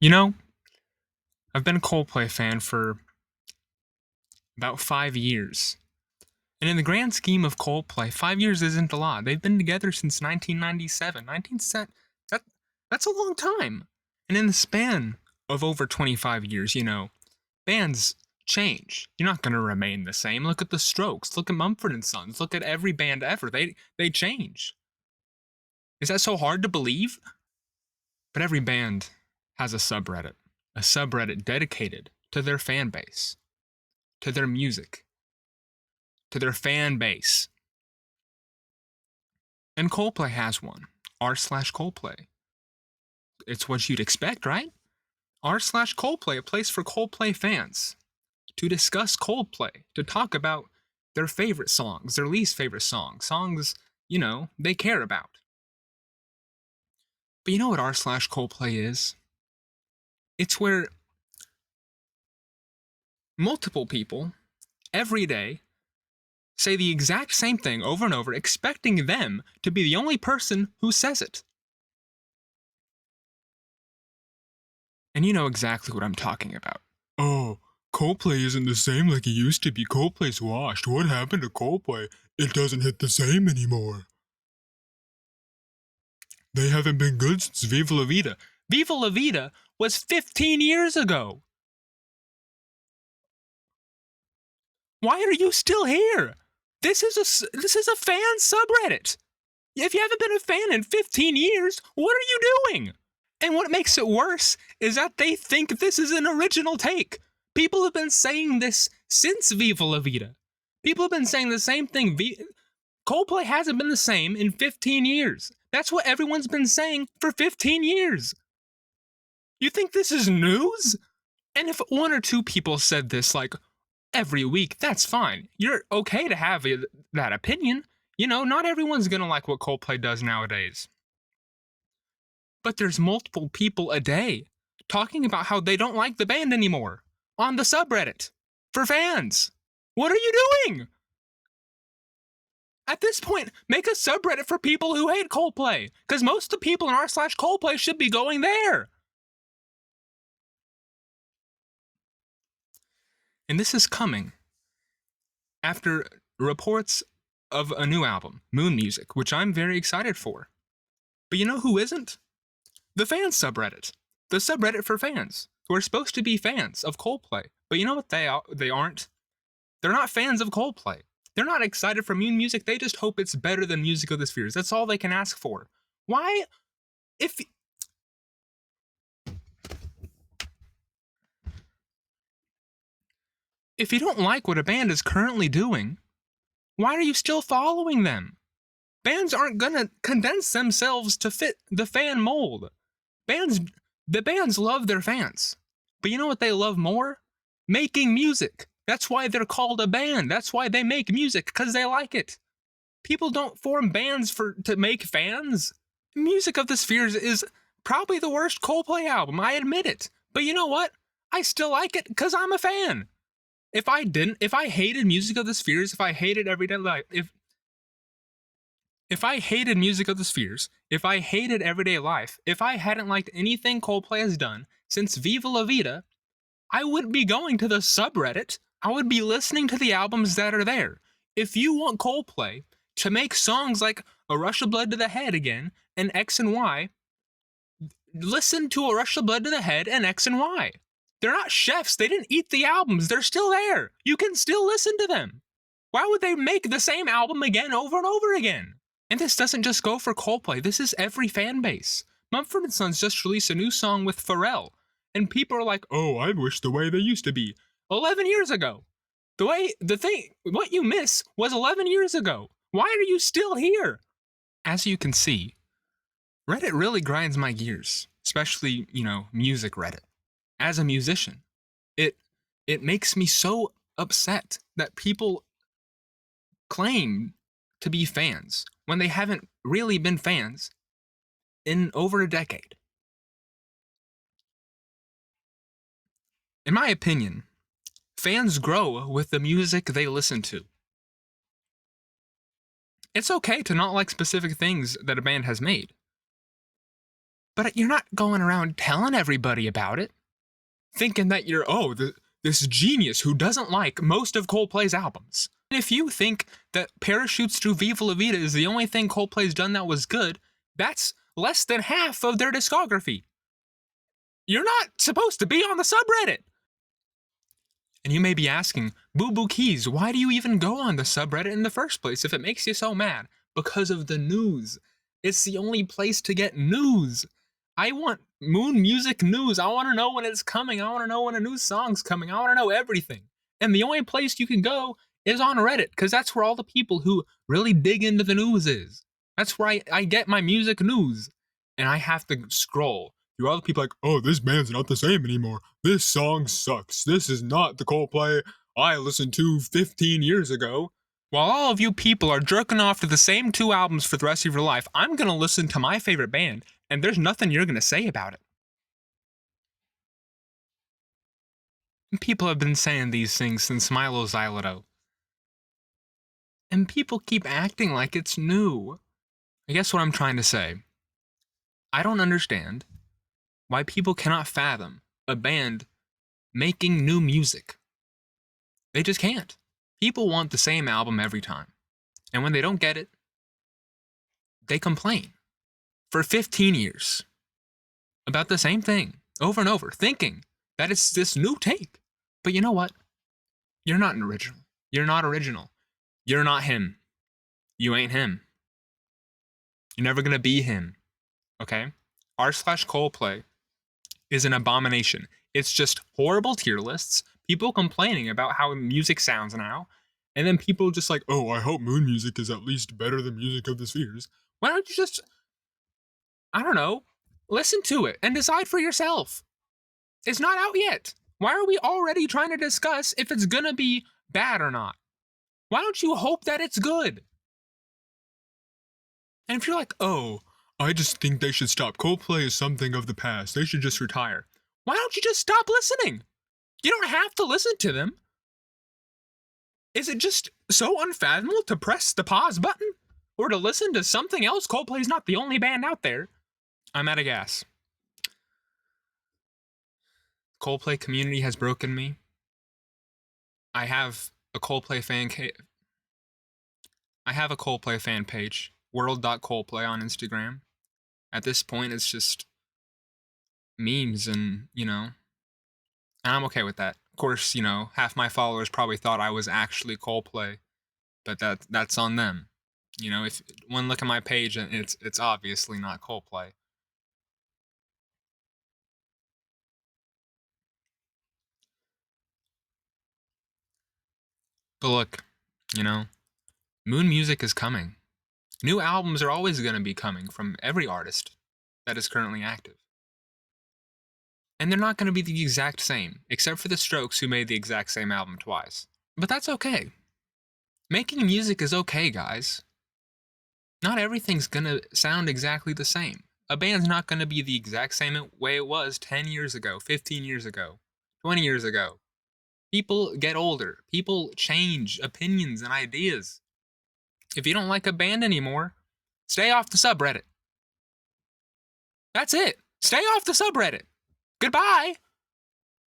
You know, I've been a Coldplay fan for about 5 years. And in the grand scheme of Coldplay, 5 years isn't a lot. They've been together since 1997. That, that's a long time. And in the span of over 25 years, bands change. You're not going to remain the same. Look at the Strokes. Look at Mumford and Sons. Look at every band ever. They change. Is that so hard to believe? But every band has a subreddit dedicated to their fan base, to their music, to their fan base. And Coldplay has one. r/Coldplay. It's what you'd expect, right? r/Coldplay, a place for Coldplay fans to discuss Coldplay, to talk about their favorite songs, their least favorite songs, they care about. But you know what r/Coldplay is? It's where multiple people, every day, say the exact same thing over and over, expecting them to be the only person who says it. And you know exactly what I'm talking about. Oh, Coldplay isn't the same like it used to be. Coldplay's washed. What happened to Coldplay? It doesn't hit the same anymore. They haven't been good since Viva La Vida. Viva La Vida was 15 years ago. Why are you still here? This is a fan subreddit. If you haven't been a fan in 15 years, what are you doing? And what makes it worse is that they think this is an original take. People have been saying this since Viva La Vida. People have been saying the same thing. Coldplay hasn't been the same in 15 years. That's what everyone's been saying for 15 years. You think this is news? And if one or two people said this like every week, that's fine. You're okay to have that opinion. Not everyone's gonna like what Coldplay does nowadays. But there's multiple people a day talking about how they don't like the band anymore on the subreddit for fans. What are you doing? At this point, make a subreddit for people who hate Coldplay, because most of the people in r/Coldplay should be going there. And this is coming after reports of a new album, Moon Music, which I'm very excited for. But you know who isn't? The fans subreddit. The subreddit for fans, who are supposed to be fans of Coldplay. But you know what they aren't? They're not fans of Coldplay. They're not excited for Moon Music. They just hope it's better than Music of the Spheres. That's all they can ask for. Why? If you don't like what a band is currently doing, why are you still following them? Bands aren't gonna condense themselves to fit the fan mold. The bands love their fans. But you know what they love more? Making music. That's why they're called a band. That's why they make music, because they like it. People don't form bands to make fans. Music of the Spheres is probably the worst Coldplay album, I admit it. But you know what? I still like it because I'm a fan. If I hated Music of the Spheres, if I hated Everyday Life, if I hated Music of the Spheres, if I hated Everyday Life, if I hadn't liked anything Coldplay has done since Viva La Vida, I wouldn't be going to the subreddit. I would be listening to the albums that are there. If you want Coldplay to make songs like A Rush of Blood to the Head again and X and Y, listen to A Rush of Blood to the Head and X and Y. They're not chefs. They didn't eat the albums. They're still there. You can still listen to them. Why would they make the same album again over and over again? And this doesn't just go for Coldplay. This is every fan base. Mumford & Sons just released a new song with Pharrell. And people are like, oh, I wish the way they used to be. 11 years ago. What you miss was 11 years ago. Why are you still here? As you can see, Reddit really grinds my gears. Especially, music Reddit. As a musician, it makes me so upset that people claim to be fans when they haven't really been fans in over a decade. In my opinion, fans grow with the music they listen to. It's okay to not like specific things that a band has made. But you're not going around telling everybody about it, thinking that you're, this genius who doesn't like most of Coldplay's albums. And if you think that Parachutes Through Viva La Vida is the only thing Coldplay's done that was good, that's less than half of their discography. You're not supposed to be on the subreddit. And you may be asking, Boo Boo Keys, why do you even go on the subreddit in the first place if it makes you so mad? Because of the news. It's the only place to get news. I want Moon Music news. I want to know when it's coming. I want to know when a new song's coming. I want to know everything. And the only place you can go is on Reddit, because that's where all the people who really dig into the news is. That's where I get my music news. And I have to scroll through all the people like, oh, this band's not the same anymore. This song sucks. This is not the Coldplay I listened to 15 years ago. While all of you people are jerking off to the same 2 albums for the rest of your life, I'm gonna listen to my favorite band, and there's nothing you're gonna say about it. And people have been saying these things since Milo Xyloto. And people keep acting like it's new. I guess what I'm trying to say, I don't understand why people cannot fathom a band making new music. They just can't. People want the same album every time. And when they don't get it, they complain for 15 years about the same thing over and over, thinking that it's this new take. But you know what? You're not an original. You're not original. You're not him. You ain't him. You're never gonna be him. Okay? r/Coldplay is an abomination. It's just horrible tier lists, people complaining about how music sounds now, and then people just like, oh, I hope Moon Music is at least better than Music of the Spheres. Why don't you just, I don't know, listen to it and decide for yourself? It's not out yet. Why are we already trying to discuss if it's gonna be bad or not? Why don't you hope that it's good? And if you're like, oh, I just think they should stop. Coldplay is something of the past. They should just retire. Why don't you just stop listening? You don't have to listen to them. Is it just so unfathomable to press the pause button? Or to listen to something else? Coldplay's not the only band out there. I'm out of gas. Coldplay community has broken me. I have a Coldplay fan page, world.coldplay on Instagram. At this point, it's just memes and, and I'm okay with that. Of course, half my followers probably thought I was actually Coldplay, but that's on them. If one look at my page, and it's obviously not Coldplay. But look, Moon Music is coming. New albums are always going to be coming from every artist that is currently active. And they're not going to be the exact same, except for the Strokes, who made the exact same album twice. But that's okay. Making music is okay, guys. Not everything's going to sound exactly the same. A band's not going to be the exact same way it was 10 years ago, 15 years ago, 20 years ago. People get older. People change opinions and ideas. If you don't like a band anymore, stay off the subreddit. That's it. Stay off the subreddit. Goodbye.